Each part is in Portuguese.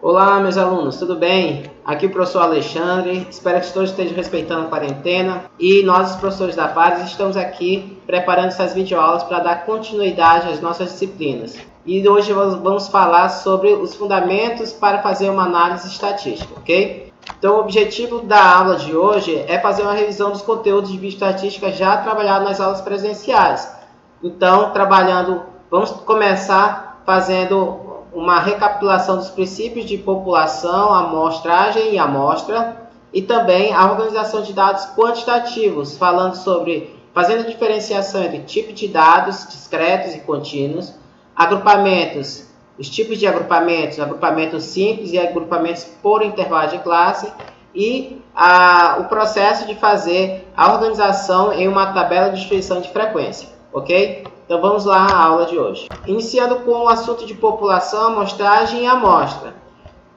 Olá, meus alunos, tudo bem? Aqui é o professor Alexandre, espero que todos estejam respeitando a quarentena e nós, os professores da Pares, estamos aqui preparando essas videoaulas para dar continuidade às nossas disciplinas. E hoje vamos falar sobre os fundamentos para fazer uma análise estatística, ok? Então, o objetivo da aula de hoje é fazer uma revisão dos conteúdos de bioestatística já trabalhados nas aulas presenciais. Então, vamos começar fazendo uma recapitulação dos princípios de população, amostragem e amostra, e também a organização de dados quantitativos, fazendo a diferenciação entre tipos de dados discretos e contínuos, agrupamentos, os tipos de agrupamentos simples e agrupamentos por intervalo de classe, e o processo de fazer a organização em uma tabela de distribuição de frequência, ok? Então vamos lá à aula de hoje. Iniciando com o assunto de população, amostragem e amostra.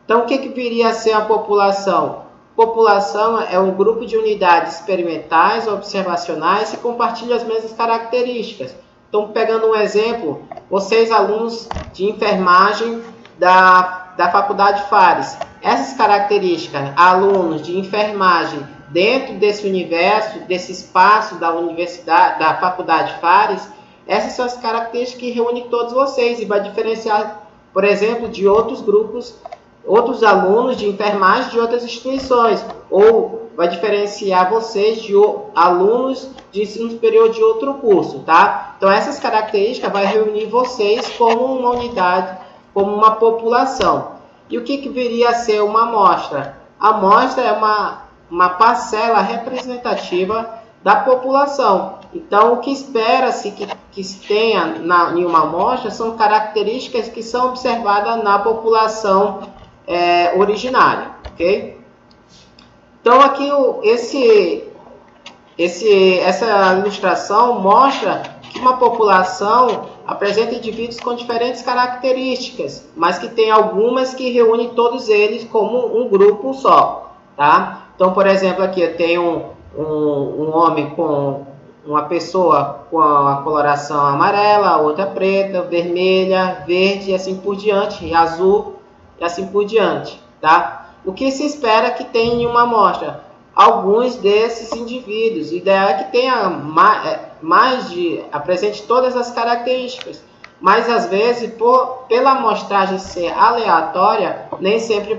Então o que viria a ser a população? População é um grupo de unidades experimentais ou observacionais que compartilham as mesmas características. Então, pegando um exemplo, vocês alunos de enfermagem da Faculdade Fares, essas características, alunos de enfermagem dentro desse universo, desse espaço da universidade, da Faculdade Fares, essas são as características que reúnem todos vocês e vai diferenciar, por exemplo, de outros grupos, outros alunos de enfermagem de outras instituições, ou vai diferenciar vocês de alunos de ensino superior de outro curso, tá? Então, essas características vai reunir vocês como uma unidade, como uma população. E o que viria a ser uma amostra? A amostra é uma parcela representativa da população. Então, o que espera-se que se tenha em uma amostra são características que são observadas na população originária, ok? Então, aqui essa ilustração mostra que uma população apresenta indivíduos com diferentes características, mas que tem algumas que reúnem todos eles como um grupo só, tá? Então, por exemplo, aqui eu tenho um homem uma pessoa com a coloração amarela, outra preta, vermelha, verde e assim por diante, e azul e assim por diante, tá? O que se espera que tenha em uma amostra? Alguns desses indivíduos. O ideal é que tenha apresente todas as características, mas às vezes, pela amostragem ser aleatória, nem sempre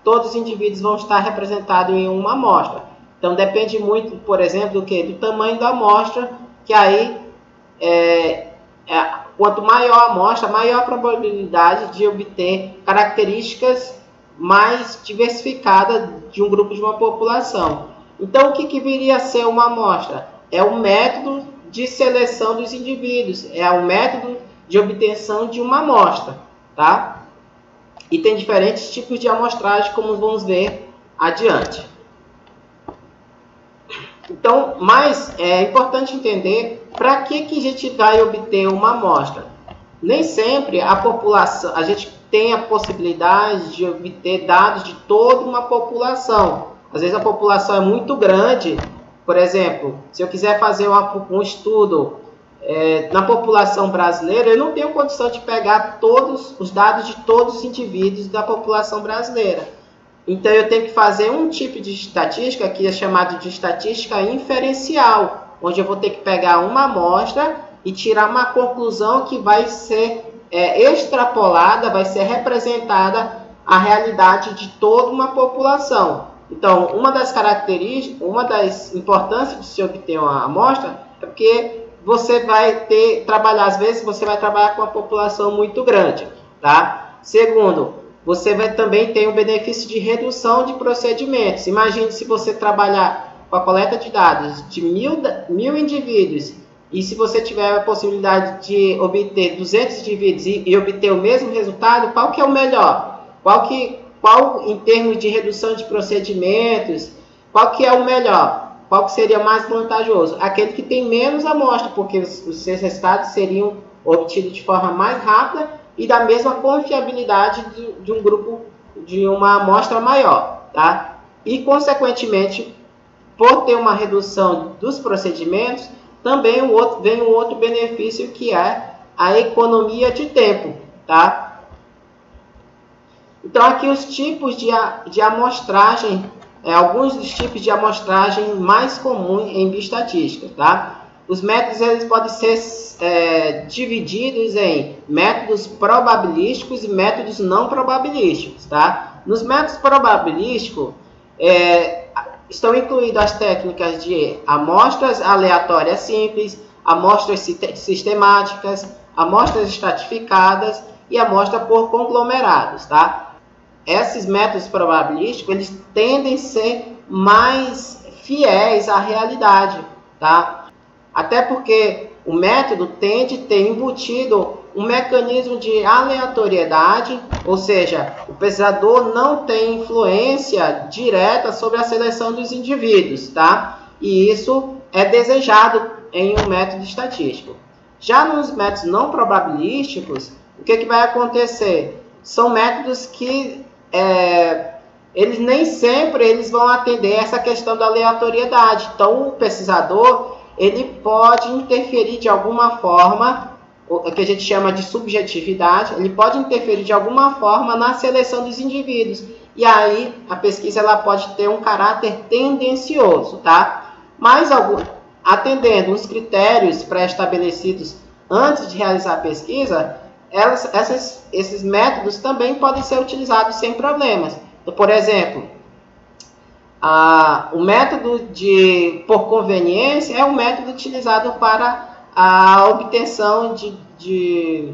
todos os indivíduos vão estar representados em uma amostra. Então, depende muito, por exemplo, do tamanho da amostra, que aí, quanto maior a amostra, maior a probabilidade de obter características mais diversificadas de um grupo de uma população. Então, o que viria a ser uma amostra? É um método de seleção dos indivíduos, é um método de obtenção de uma amostra, tá? E tem diferentes tipos de amostragem, como vamos ver adiante. Então, mas é importante entender para que a gente vai obter uma amostra. Nem sempre a gente tem a possibilidade de obter dados de toda uma população. Às vezes a população é muito grande. Por exemplo, se eu quiser fazer um estudo na população brasileira, eu não tenho condição de pegar todos os dados de todos os indivíduos da população brasileira. Então, eu tenho que fazer um tipo de estatística que é chamado de estatística inferencial, onde eu vou ter que pegar uma amostra e tirar uma conclusão que vai ser extrapolada, vai ser representada a realidade de toda uma população. Então, uma das características, uma das importâncias de se obter uma amostra é porque você vai às vezes você vai trabalhar com uma população muito grande, tá? Segundo, você vai também ter um benefício de redução de procedimentos. Imagine se você trabalhar com a coleta de dados de 1.000 indivíduos e se você tiver a possibilidade de obter 200 indivíduos e obter o mesmo resultado, qual que é o melhor? Qual em termos de redução de procedimentos, qual que é o melhor? Qual que seria mais vantajoso? Aquele que tem menos amostra, porque os seus resultados seriam obtidos de forma mais rápida e da mesma confiabilidade de um grupo, de uma amostra maior, tá? E, consequentemente, por ter uma redução dos procedimentos, também vem um outro benefício, que é a economia de tempo, tá? Então, aqui os tipos de amostragem, alguns dos tipos de amostragem mais comuns em bioestatística, tá? Os métodos eles podem ser divididos em métodos probabilísticos e métodos não probabilísticos, tá? Nos métodos probabilísticos, estão incluídas as técnicas de amostras aleatórias simples, amostras sistemáticas, amostras estratificadas e amostra por conglomerados, tá? Esses métodos probabilísticos, eles tendem a ser mais fiéis à realidade, tá? Até porque o método tende a ter embutido um mecanismo de aleatoriedade, ou seja, o pesquisador não tem influência direta sobre a seleção dos indivíduos, tá? E isso é desejado em um método estatístico. Já nos métodos não probabilísticos, o que vai acontecer? São métodos que eles nem sempre vão atender essa questão da aleatoriedade. Então, o pesquisador ele pode interferir de alguma forma, o que a gente chama de subjetividade, ele pode interferir de alguma forma na seleção dos indivíduos. E aí, a pesquisa ela pode ter um caráter tendencioso, tá? Mas, atendendo os critérios pré-estabelecidos antes de realizar a pesquisa, esses métodos também podem ser utilizados sem problemas. Então, por exemplo, o método por conveniência é um método utilizado para a obtenção de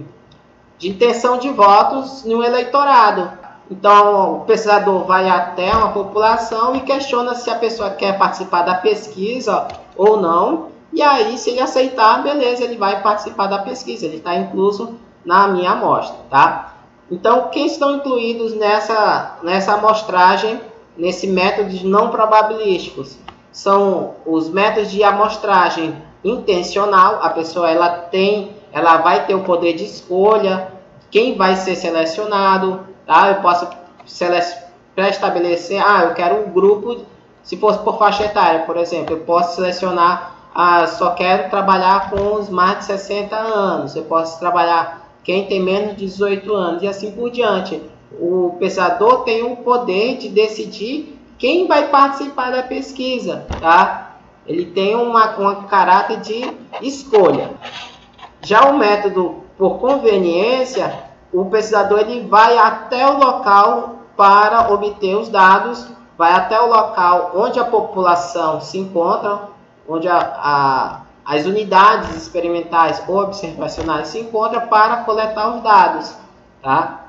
intenção de votos no eleitorado. Então, o pesquisador vai até uma população e questiona se a pessoa quer participar da pesquisa ou não. E aí, se ele aceitar, beleza, ele vai participar da pesquisa. Ele está incluso na minha amostra, tá? Então, quem estão incluídos nessa amostragem, nesse método de não probabilísticos, são os métodos de amostragem intencional. A pessoa ela vai ter o poder de escolha, quem vai ser selecionado, tá? Eu posso pré-estabelecer, eu quero um grupo, se fosse por faixa etária, por exemplo, eu posso selecionar, só quero trabalhar com os mais de 60 anos, eu posso trabalhar quem tem menos de 18 anos e assim por diante. O pesquisador tem o poder de decidir quem vai participar da pesquisa, tá? Ele tem um caráter de escolha. Já o método por conveniência, o pesquisador ele vai até o local para obter os dados, vai até o local onde a população se encontra, onde as unidades experimentais ou observacionais se encontram para coletar os dados, tá?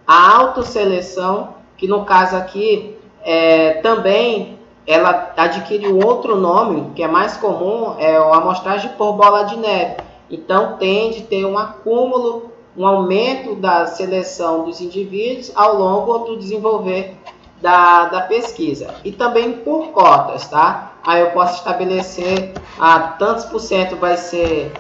A autoseleção, que no caso aqui também ela adquire outro nome, que é mais comum, é a amostragem por bola de neve. Então, tende a ter um acúmulo, um aumento da seleção dos indivíduos ao longo do desenvolver da pesquisa. E também por cotas, tá? Aí eu posso estabelecer tantos por cento vai ser,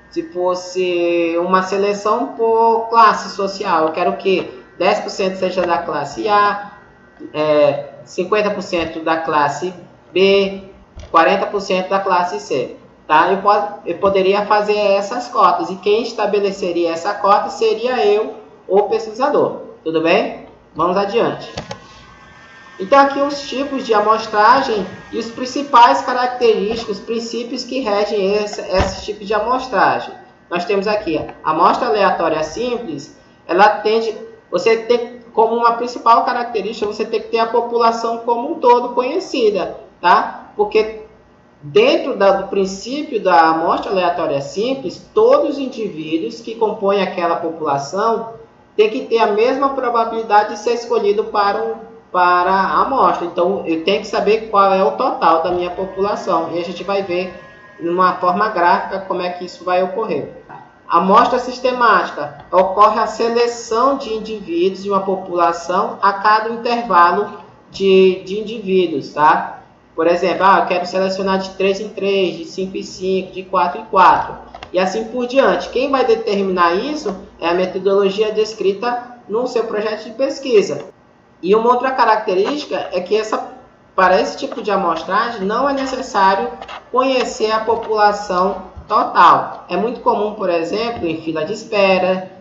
se fosse uma seleção por classe social, eu quero que 10% seja da classe A, 50% da classe B, 40% da classe C. Tá? Eu poderia fazer essas cotas, e quem estabeleceria essa cota seria eu, o pesquisador. Tudo bem? Vamos adiante. Então, aqui os tipos de amostragem e os principais características, os princípios que regem esse tipo de amostragem. Nós temos aqui a amostra aleatória simples, ela tende, você tem como uma principal característica, você tem que ter a população como um todo conhecida, tá? Porque dentro do princípio da amostra aleatória simples, todos os indivíduos que compõem aquela população têm que ter a mesma probabilidade de ser escolhido para a amostra. Então, eu tenho que saber qual é o total da minha população. E a gente vai ver, de uma forma gráfica, como é que isso vai ocorrer. A amostra sistemática ocorre a seleção de indivíduos de uma população a cada intervalo de indivíduos, tá? Por exemplo, eu quero selecionar de 3 em 3, de 5 em 5, de 4 em 4. E assim por diante. Quem vai determinar isso é a metodologia descrita no seu projeto de pesquisa. E uma outra característica é que para esse tipo de amostragem não é necessário conhecer a população total. É muito comum, por exemplo, em fila de espera,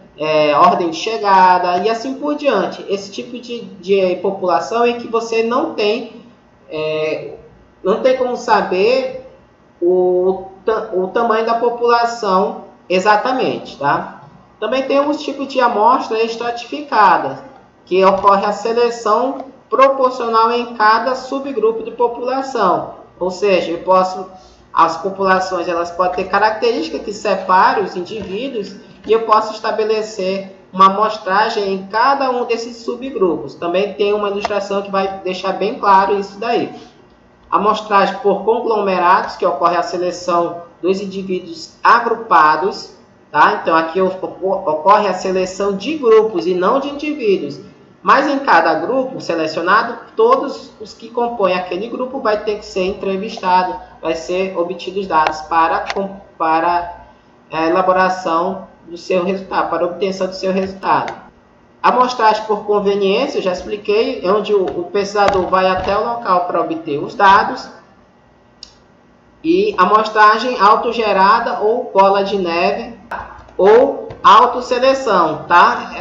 ordem de chegada e assim por diante. Esse tipo de população em que você não tem como saber o tamanho da população exatamente, tá? Também temos tipos de amostra estratificada, que ocorre a seleção proporcional em cada subgrupo de população. Ou seja, as populações elas podem ter características que separam os indivíduos e eu posso estabelecer uma amostragem em cada um desses subgrupos. Também tem uma ilustração que vai deixar bem claro isso daí. Amostragem por conglomerados, que ocorre a seleção dos indivíduos agrupados, tá? Então aqui ocorre a seleção de grupos e não de indivíduos. Mas em cada grupo selecionado, todos os que compõem aquele grupo vai ter que ser entrevistado, vai ser obtidos dados para a elaboração do seu resultado, para a obtenção do seu resultado. Amostragem por conveniência, eu já expliquei, onde o pesquisador vai até o local para obter os dados. E amostragem autogerada ou bola de neve ou autoseleção, tá?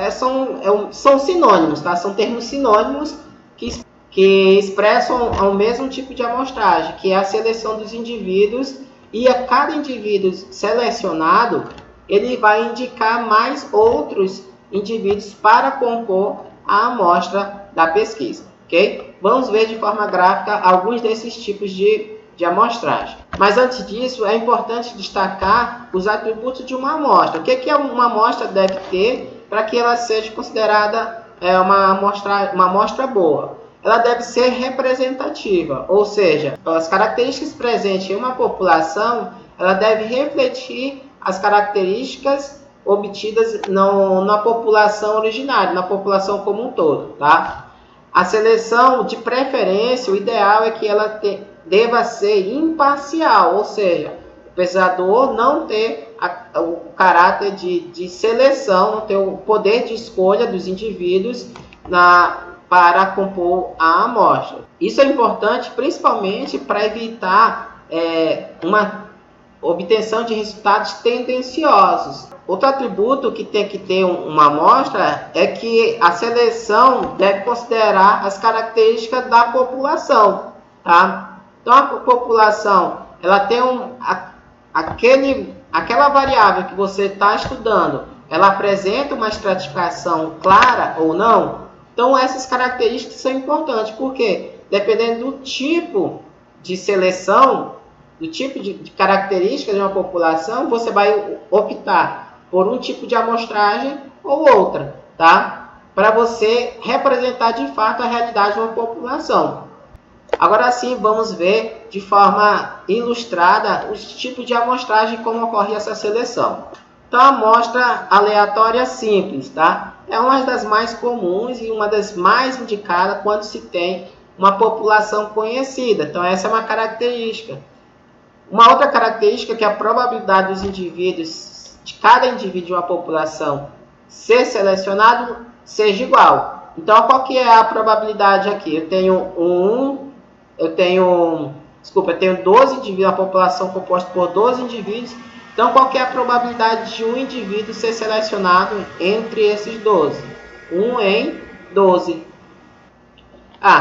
São sinônimos, tá? São termos sinônimos que expressam o mesmo tipo de amostragem, que é a seleção dos indivíduos, e a cada indivíduo selecionado, ele vai indicar mais outros indivíduos para compor a amostra da pesquisa, ok? Vamos ver de forma gráfica alguns desses tipos de amostragem. Mas antes disso, é importante destacar os atributos de uma amostra. O que uma amostra deve ter para que ela seja considerada uma amostra boa? Ela deve ser representativa, ou seja, as características presentes em uma população, ela deve refletir as características obtidas na população originária, na população como um todo, tá? A seleção, de preferência, o ideal é que ela deva ser imparcial, ou seja, o pesquisador não ter o caráter de seleção, não ter o poder de escolha dos indivíduos para compor a amostra. Isso é importante principalmente para evitar uma obtenção de resultados tendenciosos. Outro atributo que tem que ter uma amostra é que a seleção deve considerar as características da população, tá? Então a população ela tem aquela variável que você está estudando, ela apresenta uma estratificação clara ou não? Então essas características são importantes, porque dependendo do tipo de seleção, do tipo de características de uma população, você vai optar por um tipo de amostragem ou outra, tá? Para você representar de fato a realidade de uma população. Agora sim, vamos ver de forma ilustrada os tipos de amostragem e como ocorre essa seleção. Então, a amostra aleatória simples, tá? É uma das mais comuns e uma das mais indicadas quando se tem uma população conhecida. Então, essa é uma característica. Uma outra característica é que a probabilidade dos indivíduos, de cada indivíduo de uma população ser selecionado, seja igual. Então, qual que é a probabilidade aqui? Eu tenho 12 indivíduos, a população composta por 12 indivíduos. Então, qual que é a probabilidade de um indivíduo ser selecionado entre esses 12? 1 em 12.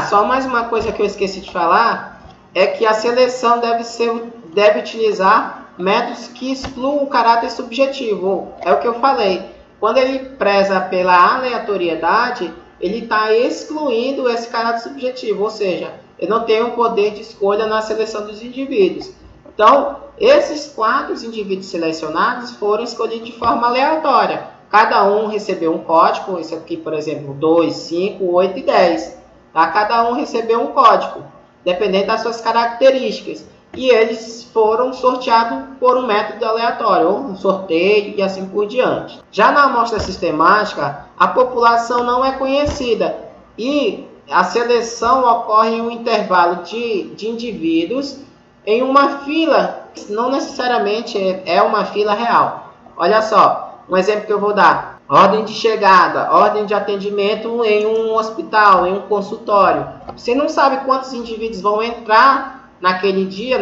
Só mais uma coisa que eu esqueci de falar, é que a seleção deve utilizar métodos que excluam o caráter subjetivo. É o que eu falei. Quando ele preza pela aleatoriedade, ele está excluindo esse caráter subjetivo, ou seja, ele não tem o poder de escolha na seleção dos indivíduos. Então, esses 4 indivíduos selecionados foram escolhidos de forma aleatória. Cada um recebeu um código, esse aqui, por exemplo, 2, 5, 8 e 10. Tá? Cada um recebeu um código, dependendo das suas características. E eles foram sorteados por um método aleatório, ou um sorteio e assim por diante. Já na amostra sistemática, a população não é conhecida e a seleção ocorre em um intervalo de indivíduos em uma fila, não necessariamente é uma fila real. Olha só, um exemplo que eu vou dar. Ordem de chegada, ordem de atendimento em um hospital, em um consultório. Você não sabe quantos indivíduos vão entrar naquele dia,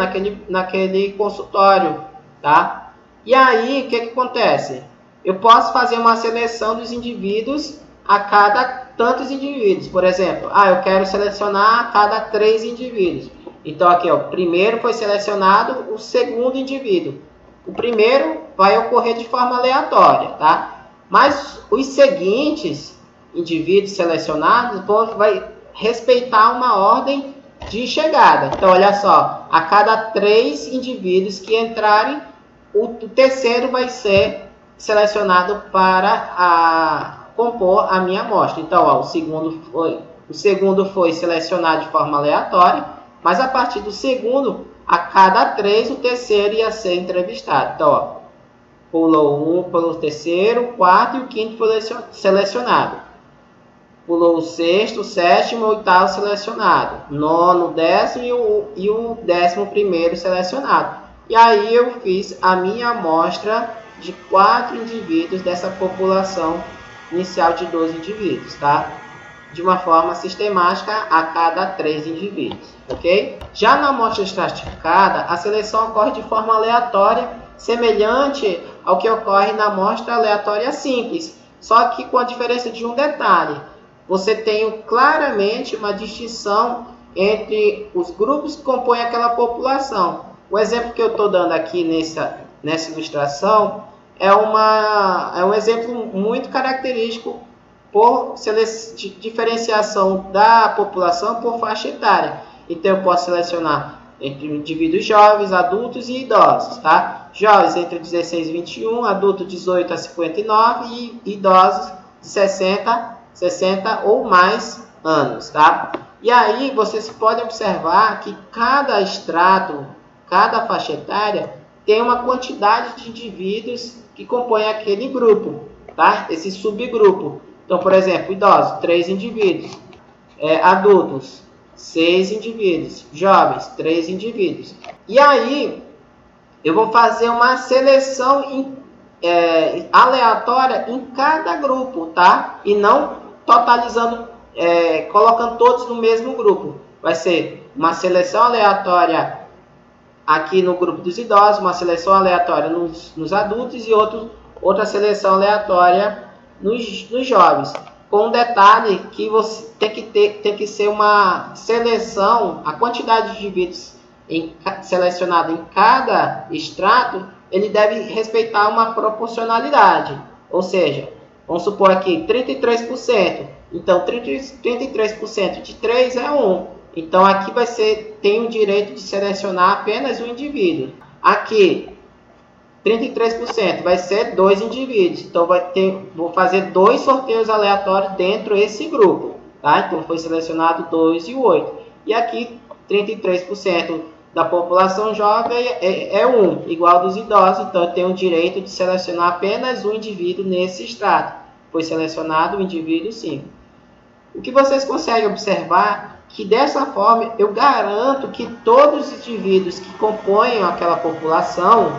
naquele consultório, tá? E aí, o que acontece? eu posso fazer uma seleção dos indivíduos a cada tantos indivíduos. Por exemplo, eu quero selecionar a cada 3 indivíduos. Então aqui, o primeiro foi selecionado o segundo indivíduo. O primeiro vai ocorrer de forma aleatória, tá? Mas os seguintes indivíduos selecionados vai respeitar uma ordem de chegada. Então, olha só, a cada 3 indivíduos que entrarem, o terceiro vai ser selecionado para compor a minha amostra. Então, o segundo foi selecionado de forma aleatória, mas a partir do segundo, a cada 3, o terceiro ia ser entrevistado. Então, pulou o terceiro, o quarto e o quinto foi selecionado. Pulou o sexto, o sétimo, o oitavo selecionado. Nono, décimo e o 11º selecionado. E aí eu fiz a minha amostra de 4 indivíduos dessa população inicial de 12 indivíduos, tá? De uma forma sistemática a cada 3 indivíduos, ok? Já na amostra estratificada, a seleção ocorre de forma aleatória, semelhante ao que ocorre na amostra aleatória simples, só que com a diferença de um detalhe. Você tem claramente uma distinção entre os grupos que compõem aquela população. O exemplo que eu estou dando aqui nessa ilustração é um exemplo muito característico por diferenciação da população por faixa etária. Então, eu posso selecionar entre indivíduos jovens, adultos e idosos, tá? Jovens entre 16 e 21, adultos 18 a 59 e idosos de 60 ou mais anos, tá? E aí, vocês podem observar que cada extrato, cada faixa etária tem uma quantidade de indivíduos que compõem aquele grupo, tá? Esse subgrupo. Então, por exemplo, idosos, 3 indivíduos. Adultos, 6 indivíduos. Jovens, 3 indivíduos. E aí, eu vou fazer uma seleção aleatória em cada grupo, tá? E não totalizando, colocando todos no mesmo grupo. Vai ser uma seleção aleatória aqui no grupo dos idosos, uma seleção aleatória nos adultos e outra seleção aleatória nos jovens. Com um detalhe que você tem que ser uma seleção, a quantidade de indivíduos selecionada em cada extrato, ele deve respeitar uma proporcionalidade. Ou seja, vamos supor aqui 33%. Então, 33% de 3 é 1. Então, aqui tem o direito de selecionar apenas um indivíduo. Aqui, 33% vai ser 2 indivíduos. Então, vou fazer 2 sorteios aleatórios dentro desse grupo. Tá? Então, foi selecionado 2 e 8. E aqui, 33% da população jovem é 1, igual dos idosos. Então, eu tenho o direito de selecionar apenas um indivíduo nesse extrato. Foi selecionado o indivíduo 5. O que vocês conseguem observar que dessa forma eu garanto que todos os indivíduos que compõem aquela população,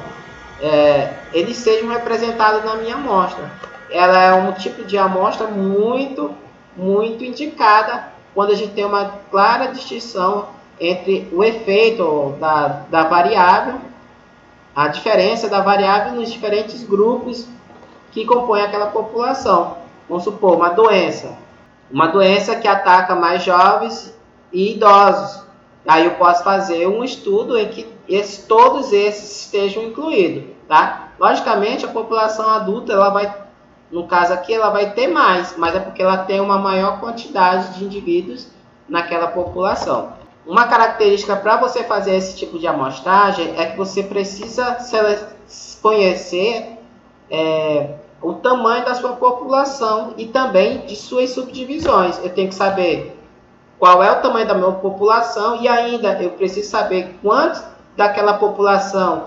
eles sejam representados na minha amostra. Ela é um tipo de amostra muito, muito indicada quando a gente tem uma clara distinção entre o efeito da variável, a diferença da variável nos diferentes grupos que compõem aquela população. Vamos supor uma doença que ataca mais jovens e idosos. Aí eu posso fazer um estudo em que todos esses estejam incluídos, tá? Logicamente, a população adulta, no caso aqui, ela vai ter mais, mas é porque ela tem uma maior quantidade de indivíduos naquela população. Uma característica para você fazer esse tipo de amostragem é que você precisa conhecer o tamanho da sua população e também de suas subdivisões. Eu tenho que saber qual é o tamanho da minha população e ainda eu preciso saber quantos daquela população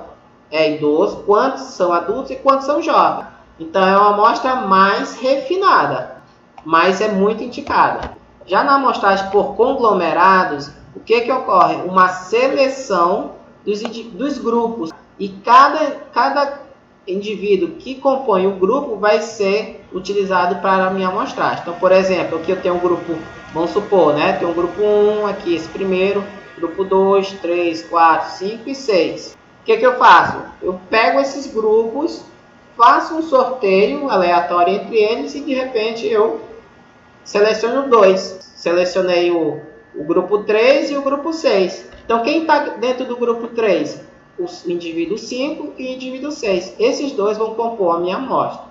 é idoso, quantos são adultos e quantos são jovens. Então é uma amostra mais refinada, mas é muito indicada. Já na amostragem por conglomerados, o que ocorre? Uma seleção dos grupos e cada indivíduo que compõe o grupo vai ser utilizado para a minha amostragem. Então, por exemplo, aqui eu tenho um grupo, vamos supor, né? Tem um grupo 1 aqui, esse primeiro, grupo 2, 3, 4, 5 e 6. O que eu faço? Eu pego esses grupos, faço um sorteio aleatório entre eles e de repente eu seleciono 2. Selecionei o grupo 3 e o grupo 6. Então quem está dentro do grupo 3? O indivíduo 5 e o indivíduo 6. Esses dois vão compor a minha amostra.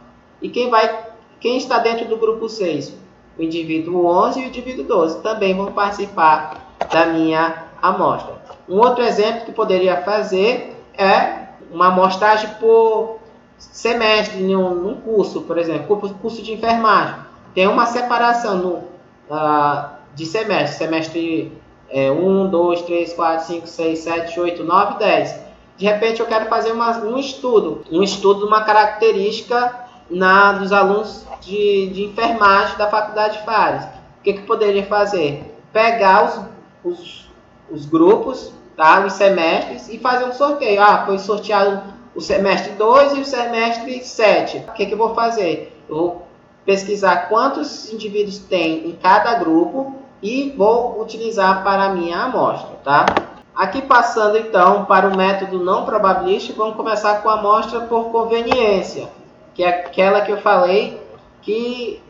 E quem está dentro do grupo 6? O indivíduo 11 e o indivíduo 12 também vão participar da minha amostra. Um outro exemplo que poderia fazer é uma amostragem por semestre num curso, por exemplo, curso de enfermagem. Tem uma separação de semestre. Semestre 1, 2, 3, 4, 5, 6, 7, 8, 9, 10. De repente eu quero fazer um estudo de uma característica dos alunos de enfermagem da Faculdade de Fares. O que poderia fazer? Pegar os grupos, tá? Os semestres e fazer um sorteio. Foi sorteado o semestre 2 e o semestre 7. O que eu vou fazer? Eu vou pesquisar quantos indivíduos tem em cada grupo e vou utilizar para a minha amostra, tá? Aqui passando então para o método não probabilístico, vamos começar com a amostra por conveniência, que é aquela que eu falei que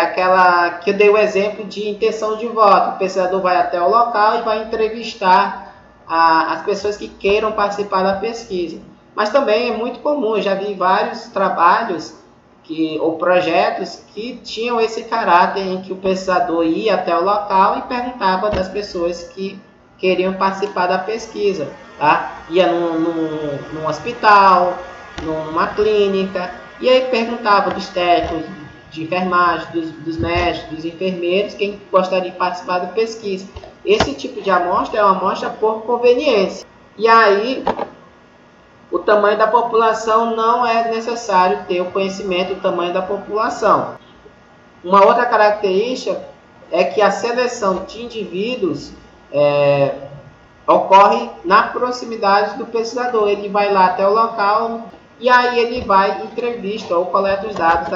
aquela que eu dei o exemplo de intenção de voto. O pesquisador vai até o local e vai entrevistar as pessoas que queiram participar da pesquisa. Mas também é muito comum, eu já vi vários trabalhos ou projetos que tinham esse caráter em que o pesquisador ia até o local e perguntava das pessoas que queriam participar da pesquisa, tá? Ia num hospital, numa clínica, e aí perguntava dos técnicos de enfermagem, dos médicos, dos enfermeiros, quem gostaria de participar da pesquisa. Esse tipo de amostra é uma amostra por conveniência. E aí, o tamanho da população não é necessário ter o conhecimento do tamanho da população. Uma outra característica é que a seleção de indivíduos ocorre na proximidade do pesquisador. Ele vai lá até o local e aí ele vai entrevista ou coleta os dados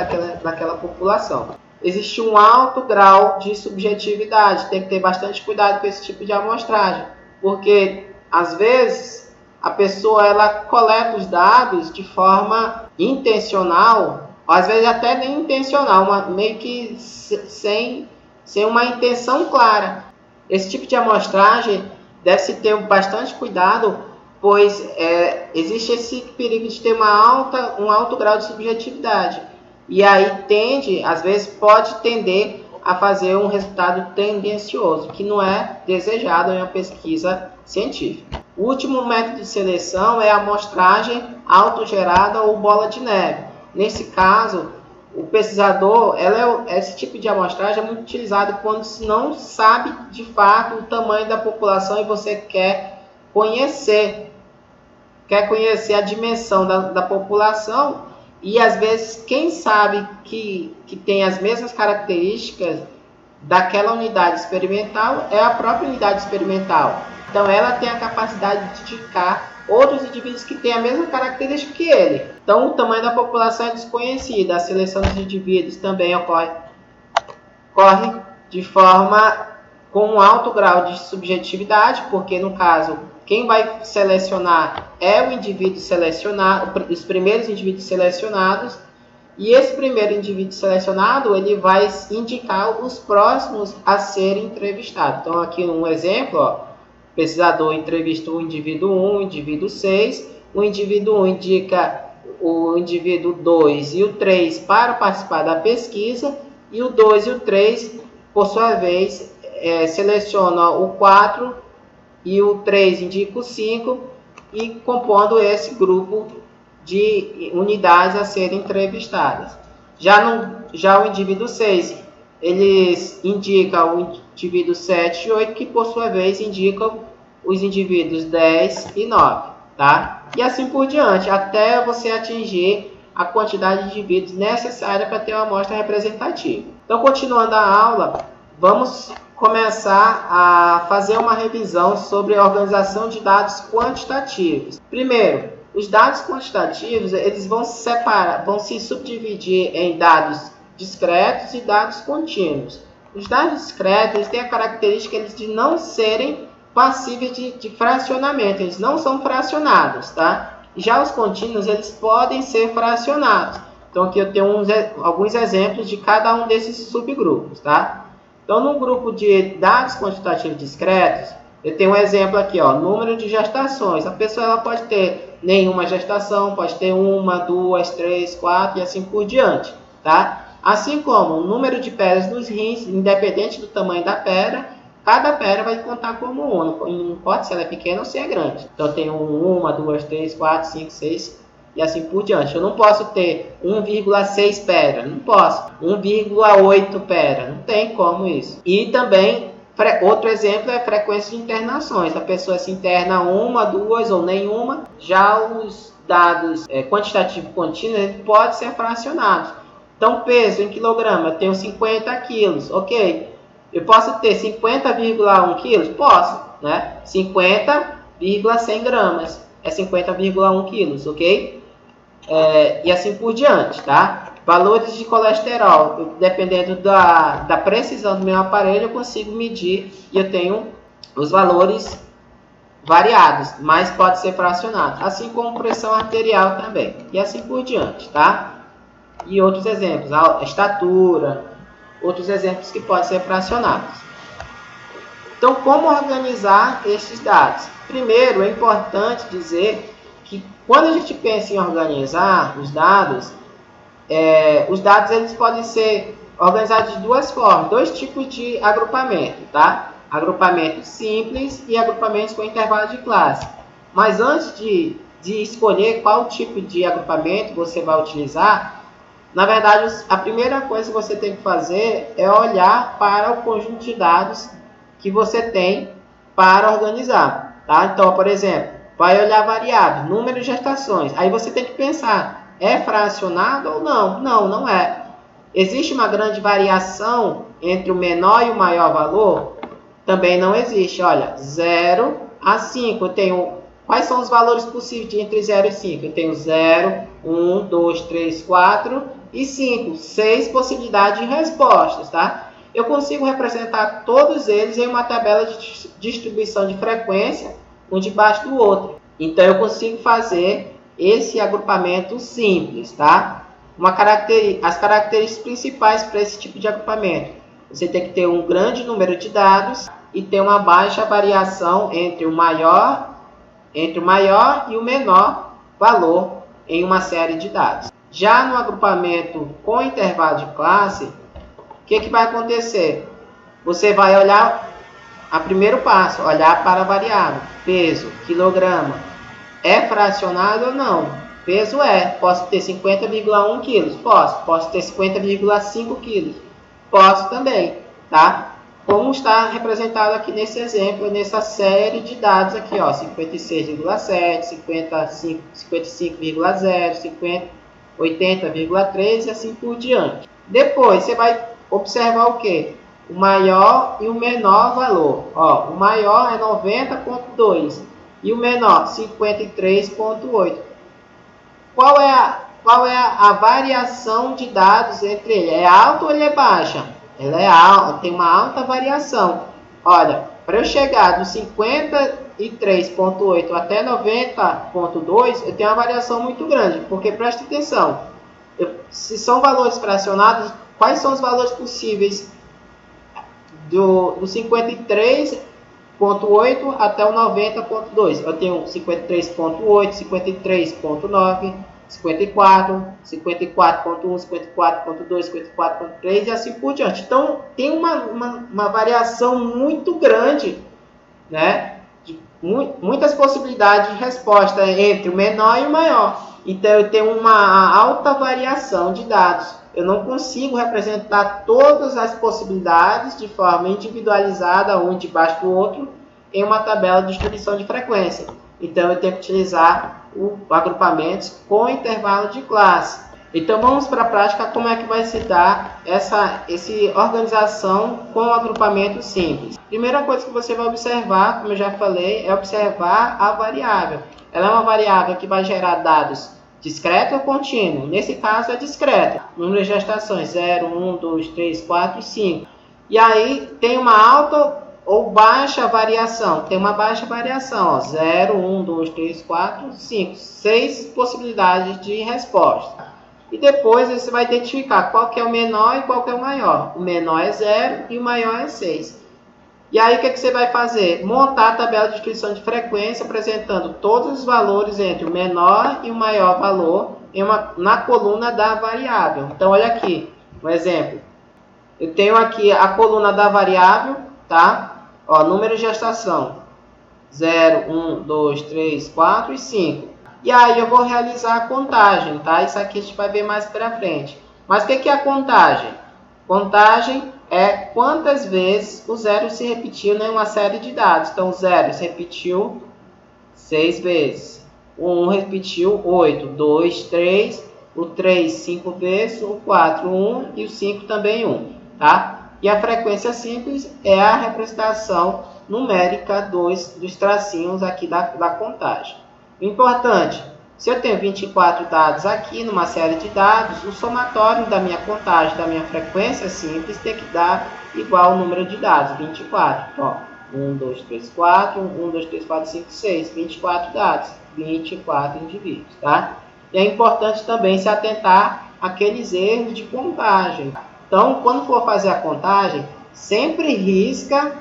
daquela população. Existe um alto grau de subjetividade, tem que ter bastante cuidado com esse tipo de amostragem, porque às vezes a pessoa ela coleta os dados de forma intencional, ou às vezes até nem intencional, meio que sem uma intenção clara. Esse tipo de amostragem deve-se ter bastante cuidado, pois existe esse perigo de ter um alto grau de subjetividade. E aí às vezes pode tender a fazer um resultado tendencioso, que não é desejado em uma pesquisa científica. O último método de seleção é a amostragem autogerada ou bola de neve. Nesse caso, o pesquisador, esse tipo de amostragem é muito utilizado quando se não sabe de fato o tamanho da população e você quer conhecer a dimensão da população, e às vezes quem sabe que tem as mesmas características daquela unidade experimental é a própria unidade experimental. Então ela tem a capacidade de indicar outros indivíduos que têm a mesma característica que ele. Então o tamanho da população é desconhecido. A seleção dos indivíduos também ocorre de forma com um alto grau de subjetividade, porque no caso quem vai selecionar é o indivíduo selecionado, os primeiros indivíduos selecionados, e esse primeiro indivíduo selecionado ele vai indicar os próximos a serem entrevistados. Então aqui um exemplo, o pesquisador entrevista o indivíduo 1, o indivíduo 6, o indivíduo 1 indica o indivíduo 2 e o 3 para participar da pesquisa, e o 2 e o 3, por sua vez, seleciona o 4 e o 3 indica o 5, e compondo esse grupo de unidades a serem entrevistadas. Já o indivíduo 6, eles indicam o indivíduo 7 e 8, que por sua vez indicam os indivíduos 10 e 9, tá? E assim por diante, até você atingir a quantidade de indivíduos necessária para ter uma amostra representativa. Então, continuando a aula, vamos começar a fazer uma revisão sobre a organização de dados quantitativos. Primeiro, os dados quantitativos eles vão se subdividir em dados discretos e dados contínuos. Os dados discretos eles têm a característica de não serem passíveis de fracionamento, eles não são fracionados, tá? Já os contínuos, eles podem ser fracionados. Então aqui eu tenho alguns exemplos de cada um desses subgrupos, tá? Então no grupo de dados quantitativos discretos, eu tenho um exemplo aqui, ó, número de gestações. A pessoa ela pode ter nenhuma gestação, pode ter 1, 2, 3, 4 e assim por diante, tá? Assim como o número de pedras nos rins, independente do tamanho da pedra, cada pedra vai contar como uma, não importa se ela é pequena ou se é grande. Então eu tenho 1, 2, 3, 4, 5, 6 e assim por diante. Eu não posso ter 1,6 pedra, não posso. 1,8 pedra, não tem como isso. E também, outro exemplo é a frequência de internações. A pessoa se interna 1, 2 ou nenhuma. Já os dados quantitativos contínuos podem ser fracionados. Então, peso em quilograma, eu tenho 50 quilos, ok. Eu posso ter 50,1 quilos? Posso, né? 50,100 gramas é 50,1 quilos, ok? E assim por diante, tá? Valores de colesterol, dependendo da precisão do meu aparelho, eu consigo medir e eu tenho os valores variados, mas pode ser fracionado, assim como pressão arterial também, e assim por diante, tá? E outros exemplos, a estatura, outros exemplos que podem ser fracionados. Então, como organizar esses dados? Primeiro, é importante dizer que quando a gente pensa em organizar os dados eles podem ser organizados de duas formas, dois tipos de agrupamento, tá? Agrupamento simples e agrupamentos com intervalo de classe. Mas antes de escolher qual tipo de agrupamento você vai utilizar, na verdade, a primeira coisa que você tem que fazer é olhar para o conjunto de dados que você tem para organizar, tá? Então, por exemplo, vai olhar variável, número de gestações. Aí você tem que pensar, é fracionado ou não? Não, não é. Existe uma grande variação entre o menor e o maior valor? Também não existe. Olha, 0 a 5. Eu tenho, quais são os valores possíveis entre 0 e 5? Eu tenho 0, 1, 2, 3, 4 e 5. 6 possibilidades de respostas, tá? Eu consigo representar todos eles em uma tabela de distribuição de frequência, um debaixo do outro. Então, eu consigo fazer esse agrupamento simples, tá? As características principais para esse tipo de agrupamento. Você tem que ter um grande número de dados e ter uma baixa variação entre o maior e o menor valor em uma série de dados. Já no agrupamento com intervalo de classe, o que vai acontecer? Você vai olhar, a primeiro passo, olhar para a variável, peso, quilograma. É fracionado ou não? Peso é. Posso ter 50,1 quilos? Posso ter 50,5 quilos? Posso também, tá? Como está representado aqui nesse exemplo, nessa série de dados aqui, ó, 56,7, 55,0, 80,3 e assim por diante. Depois, você vai observar o quê? O maior e o menor valor. Ó, o maior é 90,2 e o menor 53,8. Qual é a variação de dados entre eles? É alta ou ele é baixa? Ela é alta, tem uma alta variação. Olha, para eu chegar do 53,8 até 90,2, eu tenho uma variação muito grande, porque presta atenção, se são valores fracionados, quais são os valores possíveis do 53,8 até o 90,2? Eu tenho 53,8, 53,9, 54, 54,1, 54,2, 54,3 e assim por diante. Então, tem uma variação muito grande, né? De muitas possibilidades de resposta entre o menor e o maior. Então, eu tenho uma alta variação de dados. Eu não consigo representar todas as possibilidades de forma individualizada, um debaixo do outro, em uma tabela de distribuição de frequência. Então, eu tenho que utilizar agrupamentos com intervalo de classe. Então, vamos para a prática, como é que vai se dar essa organização com agrupamento simples. Primeira coisa que você vai observar, como eu já falei, é observar a variável. Ela é uma variável que vai gerar dados discreto ou contínuo? Nesse caso é discreto. Número de gestações 0, 1, 2, 3, 4 e 5. E aí tem uma alta ou baixa variação. Tem uma baixa variação, ó, 0, 1, 2, 3, 4, 5, 6 possibilidades de resposta. E depois você vai identificar qual que é o menor e qual que é o maior. O menor é 0 e o maior é 6. E aí o que você vai fazer? Montar a tabela de descrição de frequência apresentando todos os valores entre o menor e o maior valor na coluna da variável. Então olha aqui, um exemplo. Eu tenho aqui a coluna da variável, tá? Ó, número de gestação, 0, 1, 2, 3, 4 e 5. E aí eu vou realizar a contagem, tá? Isso aqui a gente vai ver mais para frente. Mas o que é a contagem? Contagem é quantas vezes o 0 se repetiu em uma série de dados. Então, o 0 se repetiu 6 vezes. O 1 repetiu 8, 2, 3, o 3, 5 vezes, o 4, 1 e o 5 também 1, tá? E a frequência simples é a representação numérica dos tracinhos aqui da contagem. Importante, se eu tenho 24 dados aqui numa série de dados, o somatório da minha contagem, da minha frequência simples, tem que dar igual ao número de dados, 24. Ó, 1, 2, 3, 4, 1, 2, 3, 4, 5, 6, 24 dados, 24 indivíduos, tá? E é importante também se atentar àqueles erros de contagem. Então, quando for fazer a contagem, sempre risca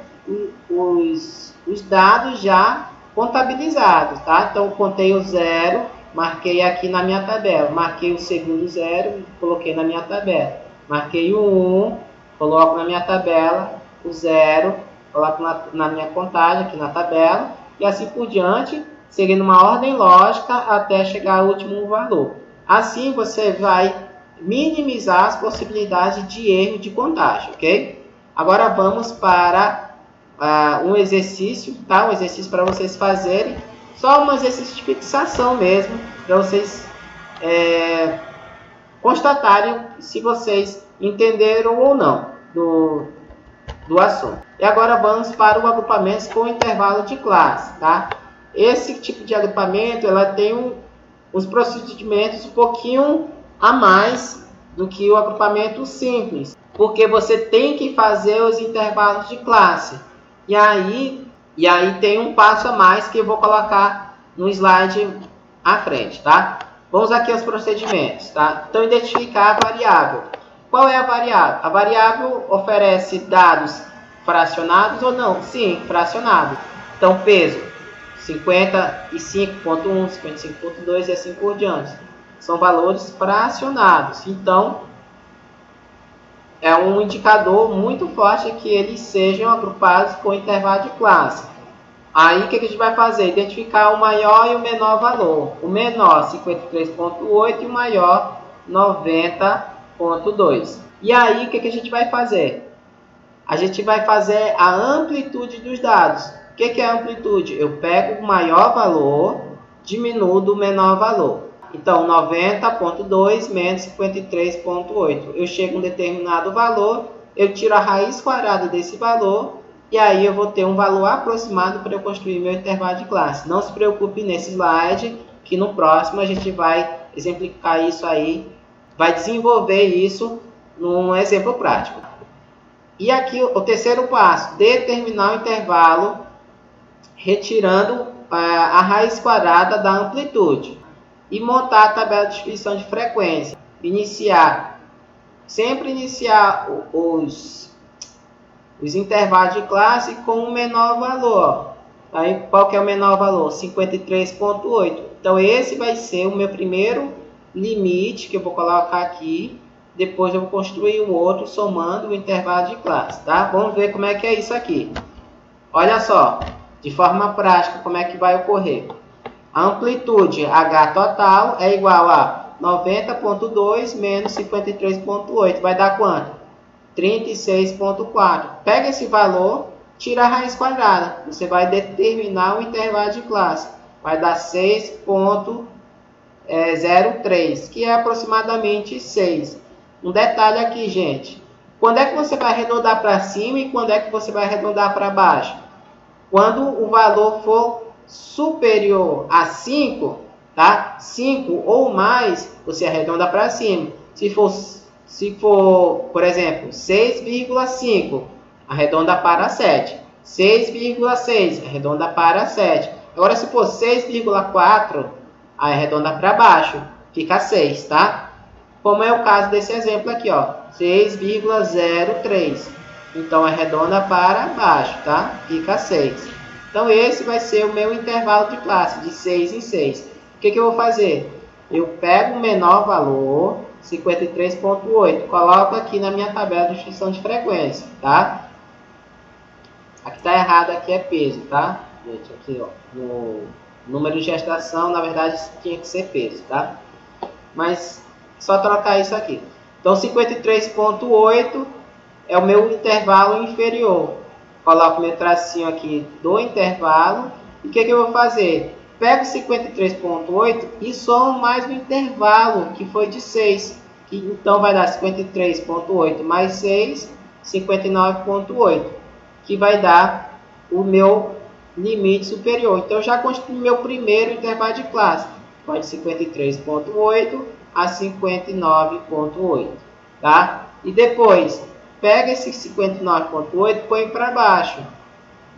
os dados já contabilizados, tá? Então, eu contei o 0, marquei aqui na minha tabela. Marquei o segundo 0, coloquei na minha tabela. Marquei o 1, coloco na minha tabela. O 0, coloco na minha contagem aqui na tabela. E assim por diante, seguindo uma ordem lógica até chegar ao último valor. Assim, você vai minimizar as possibilidades de erro de contagem, ok? Agora vamos para um exercício, tá? Um exercício para vocês fazerem, só um exercício de fixação mesmo, para vocês constatarem se vocês entenderam ou não do assunto. E agora vamos para o agrupamento com intervalo de classe, tá? Esse tipo de agrupamento, ela tem os procedimentos um pouquinho a mais do que o agrupamento simples, porque você tem que fazer os intervalos de classe. E aí tem um passo a mais que eu vou colocar no slide à frente, tá? Vamos aqui aos procedimentos, tá? Então, identificar a variável. Qual é a variável? A variável oferece dados fracionados ou não? Sim, fracionados. Então, peso 55.1, 55.2 e assim por diante. São valores fracionados. Então, é um indicador muito forte que eles sejam agrupados com intervalo de classe. Aí, o que a gente vai fazer? Identificar o maior e o menor valor. O menor, 53.8 e o maior, 90.2. E aí, o que a gente vai fazer? A gente vai fazer a amplitude dos dados. O que é a amplitude? Eu pego o maior valor, diminuo do menor valor. Então, 90.2 menos 53.8. Eu chego a um determinado valor, eu tiro a raiz quadrada desse valor, e aí eu vou ter um valor aproximado para eu construir meu intervalo de classe. Não se preocupe nesse slide, que no próximo a gente vai exemplificar isso aí, vai desenvolver isso num exemplo prático. E aqui o terceiro passo, determinar o intervalo retirando a raiz quadrada da amplitude. E montar a tabela de descrição de frequência. Sempre iniciar os intervalos de classe com o menor valor. Aí, qual que é o menor valor? 53.8. Então, esse vai ser o meu primeiro limite que eu vou colocar aqui. Depois eu vou construir o outro somando o intervalo de classe, tá? Vamos ver como é que é isso aqui. Olha só, de forma prática, como é que vai ocorrer. A amplitude H total é igual a 90.2 menos 53.8. Vai dar quanto? 36.4. Pega esse valor, tira a raiz quadrada. Você vai determinar o intervalo de classe. Vai dar 6.03, que é aproximadamente 6. Um detalhe aqui, gente. Quando é que você vai arredondar para cima e quando é que você vai arredondar para baixo? Quando o valor for superior a 5, tá? 5 ou mais, você arredonda para cima. Se for, por exemplo, 6,5, arredonda para 7. 6,6, arredonda para 7. Agora, se for 6,4, aí arredonda para baixo, fica 6, tá? Como é o caso desse exemplo aqui, ó, 6,03. Então, arredonda para baixo, tá? Fica 6. Então, esse vai ser o meu intervalo de classe, de 6 em 6. O que eu vou fazer? Eu pego o menor valor, 53,8, coloco aqui na minha tabela de distribuição de frequência, tá? Aqui está errado, aqui é peso, tá? Gente, aqui, ó, no número de gestação, na verdade, tinha que ser peso, tá? Mas, só trocar isso aqui. Então, 53,8 é o meu intervalo inferior. Coloco meu tracinho aqui do intervalo. E o que eu vou fazer? Pego 53,8 e somo mais o intervalo, que foi de 6. Então, vai dar 53,8 mais 6, 59,8. Que vai dar o meu limite superior. Então, eu já construí meu primeiro intervalo de classe. Vai de 53,8 a 59,8. Tá? E depois, pega esse 59,8 e põe para baixo.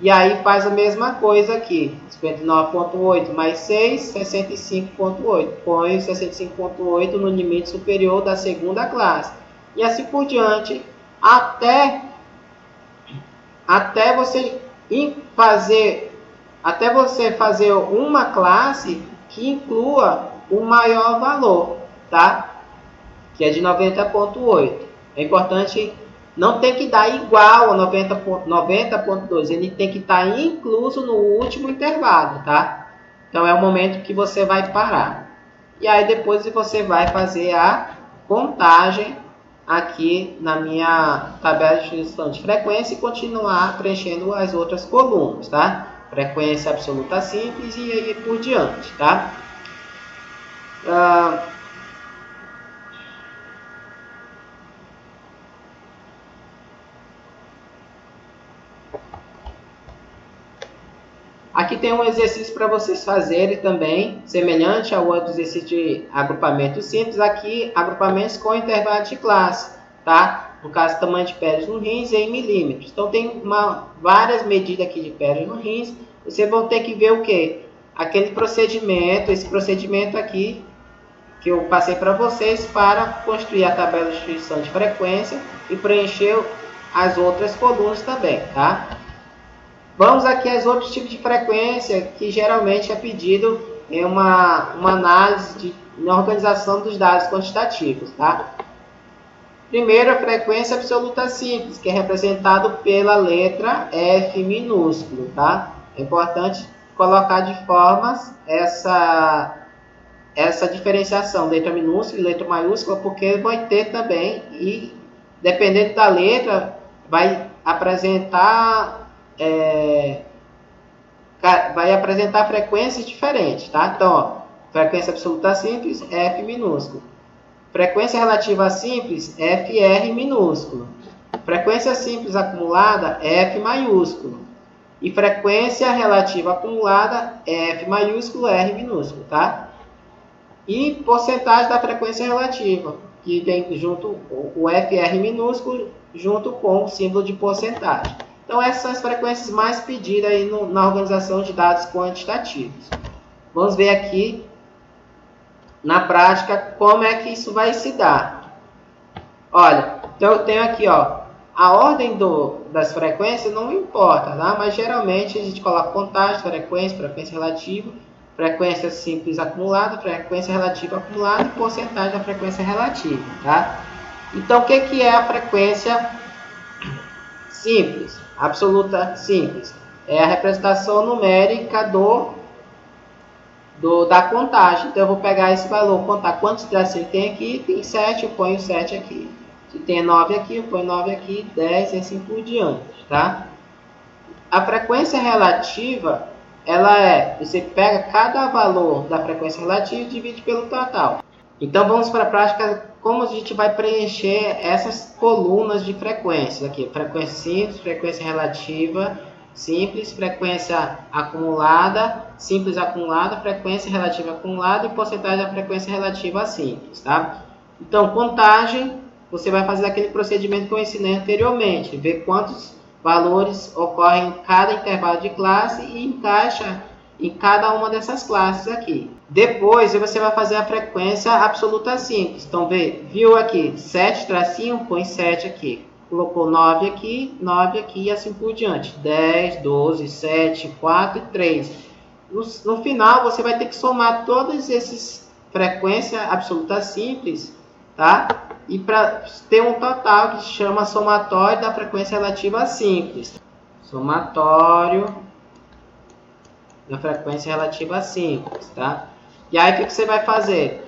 E aí faz a mesma coisa aqui. 59,8 mais 6, 65,8. Põe o 65,8 no limite superior da segunda classe. E assim por diante, até você fazer uma classe que inclua o maior valor, tá? Que é de 90,8. É importante, não tem que dar igual a 90,2, ele tem que estar incluso no último intervalo, tá? Então é o momento que você vai parar. E aí depois você vai fazer a contagem aqui na minha tabela de distribuição de frequência e continuar preenchendo as outras colunas, tá? Frequência absoluta simples e aí por diante, tá? Aqui tem um exercício para vocês fazerem também, semelhante ao outro exercício de agrupamento simples. Aqui, agrupamentos com intervalo de classe, tá? No caso, tamanho de pedras no rins em milímetros. Então, tem várias medidas aqui de pedras no rins. Vocês vão ter que ver o quê? Aquele procedimento, esse procedimento aqui, que eu passei para vocês, para construir a tabela de distribuição de frequência e preencher as outras colunas também, tá? Vamos aqui aos outros tipos de frequência que geralmente é pedido em uma análise na organização dos dados quantitativos, tá? Primeiro, a frequência absoluta simples, que é representado pela letra F minúsculo, tá? É importante colocar de formas essa diferenciação, letra minúscula e letra maiúscula, porque vai ter também, e dependendo da letra, vai apresentar frequências diferentes, tá? Então, ó, frequência absoluta simples, F minúsculo. Frequência relativa simples, FR minúsculo. Frequência simples acumulada, F maiúsculo. E frequência relativa acumulada, F maiúsculo, R minúsculo, tá? E porcentagem da frequência relativa, que tem junto o FR minúsculo junto com o símbolo de porcentagem. Então, essas são as frequências mais pedidas aí na organização de dados quantitativos. Vamos ver aqui, na prática, como é que isso vai se dar. Olha, então eu tenho aqui, ó, a ordem das frequências não importa, tá? Mas geralmente a gente coloca contagem, frequência relativa, frequência simples acumulada, frequência relativa acumulada e porcentagem da frequência relativa, tá? Então, o que é a frequência simples? Absoluta simples. É a representação numérica da contagem. Então, eu vou pegar esse valor, contar quantos tracinhos tem aqui. Tem 7, eu ponho 7 aqui. Se tem 9 aqui, eu ponho 9 aqui, 10 e assim por diante, tá? A frequência relativa, você pega cada valor da frequência relativa e divide pelo total. Então, vamos para a prática, como a gente vai preencher essas colunas de frequências aqui. Frequência simples, frequência relativa simples, frequência acumulada, simples acumulada, frequência relativa acumulada e porcentagem da frequência relativa simples, tá? Então, contagem, você vai fazer aquele procedimento que eu ensinei anteriormente, ver quantos valores ocorrem em cada intervalo de classe e encaixa em cada uma dessas classes aqui. Depois você vai fazer a frequência absoluta simples. Então, viu aqui 7 tracinho, põe 7 aqui. Colocou 9 aqui e assim por diante. 10, 12, 7, 4 e 3. No final, você vai ter que somar todas essas frequências absolutas simples, tá? E para ter um total que se chama somatório da frequência relativa simples. Somatório da frequência relativa simples, tá? E aí, o que você vai fazer?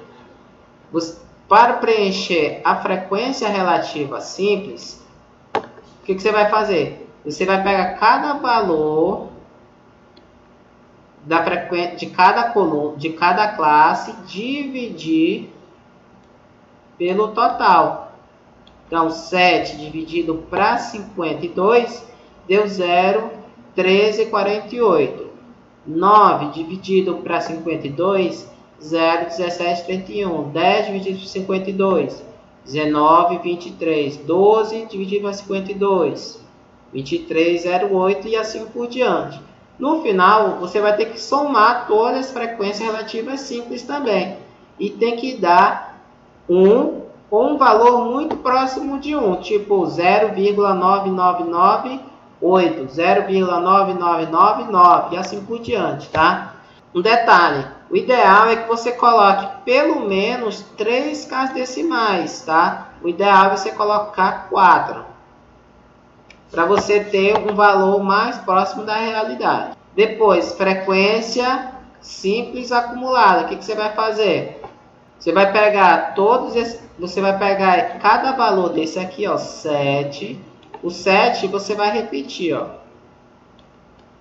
Para preencher a frequência relativa simples, o que você vai fazer? Você vai pegar cada valor da frequência de cada coluna, de cada classe, dividir pelo total. Então, 7 dividido para 52 deu 0,1348. 9 dividido para 52, 0,1731. 10 dividido por 52, 19,23. 12 dividido por 52, 23,08 e assim por diante. No final, você vai ter que somar todas as frequências relativas simples também. E tem que dar 1 ou um valor muito próximo de 1, tipo 0,9998, 0,9999 e assim por diante, tá? Um detalhe, o ideal é que você coloque pelo menos 3 casas decimais, tá? O ideal é você colocar 4, para você ter um valor mais próximo da realidade. Depois, frequência simples acumulada. O que você vai fazer? Você vai pegar cada valor desse aqui, ó, 7. O 7 você vai repetir, ó.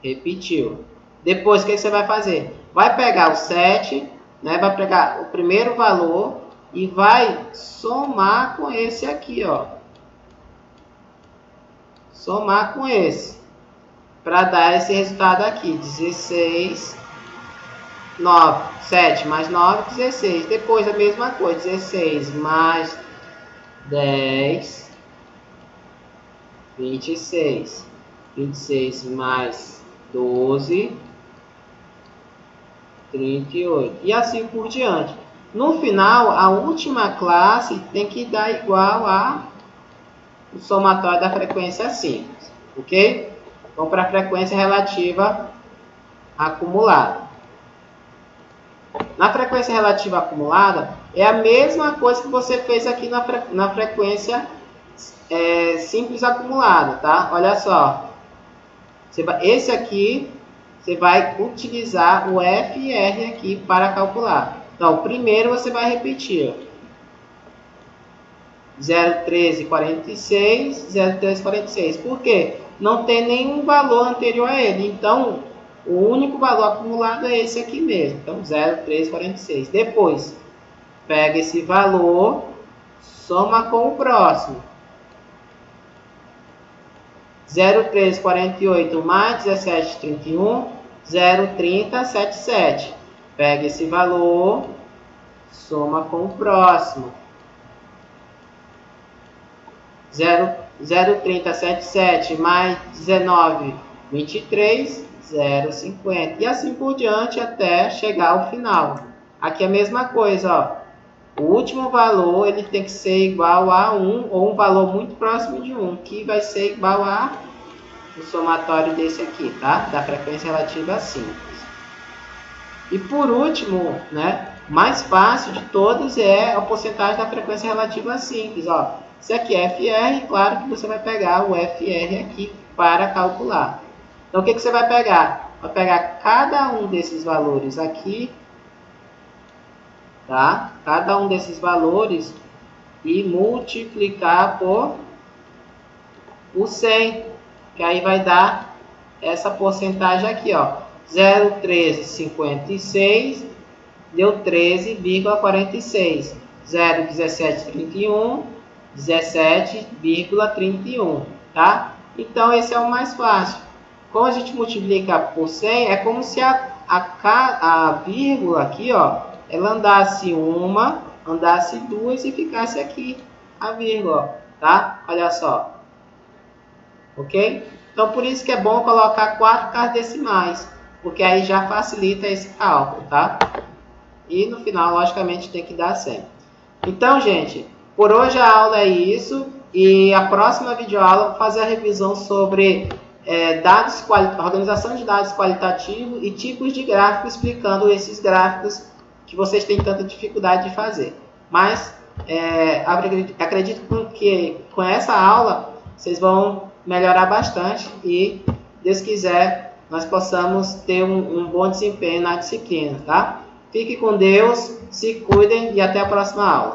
Repetiu. Depois, o que você vai fazer? Vai pegar o 7, né? Vai pegar o primeiro valor e vai somar com esse aqui, ó. Somar com esse. Para dar esse resultado aqui. 16, 9, 7 mais 9, 16. Depois a mesma coisa. 16 mais 10, 26. 26 mais 12, 38. E assim por diante. No final, a última classe tem que dar igual a o somatório da frequência simples. Ok? Vamos para a frequência relativa acumulada. Na frequência relativa acumulada, é a mesma coisa que você fez aqui na frequência simples acumulada, tá? Olha só. Esse aqui, você vai utilizar o F e R aqui para calcular. Então, primeiro você vai repetir. 0,1346, 0,1346. Por quê? Não tem nenhum valor anterior a ele. Então, o único valor acumulado é esse aqui mesmo. Então, 0,1346. Depois, pega esse valor, soma com o próximo. 0,1348 mais 1731, 0,3077. Pega esse valor, soma com o próximo. 0,3077 mais 1923, 0,50. E assim por diante até chegar ao final. Aqui é a mesma coisa, ó. O último valor ele tem que ser igual a 1 ou um valor muito próximo de 1, que vai ser igual a o somatório desse aqui, tá? Da frequência relativa simples. E por último, né, mais fácil de todos é a porcentagem da frequência relativa simples, ó. Isso aqui é FR, claro que você vai pegar o FR aqui para calcular. Então, o que você vai pegar? Vai pegar cada um desses valores aqui, tá? Cada um desses valores e multiplicar por 100, que aí vai dar essa porcentagem aqui, ó. 0,1356 deu 13,46. 0,1731 17,31, tá? Então, esse é o mais fácil. Como a gente multiplica por 100, é como se a vírgula aqui, ó, ela andasse uma, andasse duas e ficasse aqui a vírgula, tá? Olha só. Ok? Então, por isso que é bom colocar 4 casas decimais, porque aí já facilita esse cálculo, tá? E no final, logicamente, tem que dar 100. Então, gente, por hoje a aula é isso. E a próxima videoaula eu vou fazer a revisão sobre organização de dados qualitativos e tipos de gráficos, explicando esses gráficos que vocês têm tanta dificuldade de fazer. Mas acredito que com essa aula vocês vão melhorar bastante e, Deus quiser, nós possamos ter um bom desempenho na disciplina, tá? Fique com Deus, se cuidem e até a próxima aula.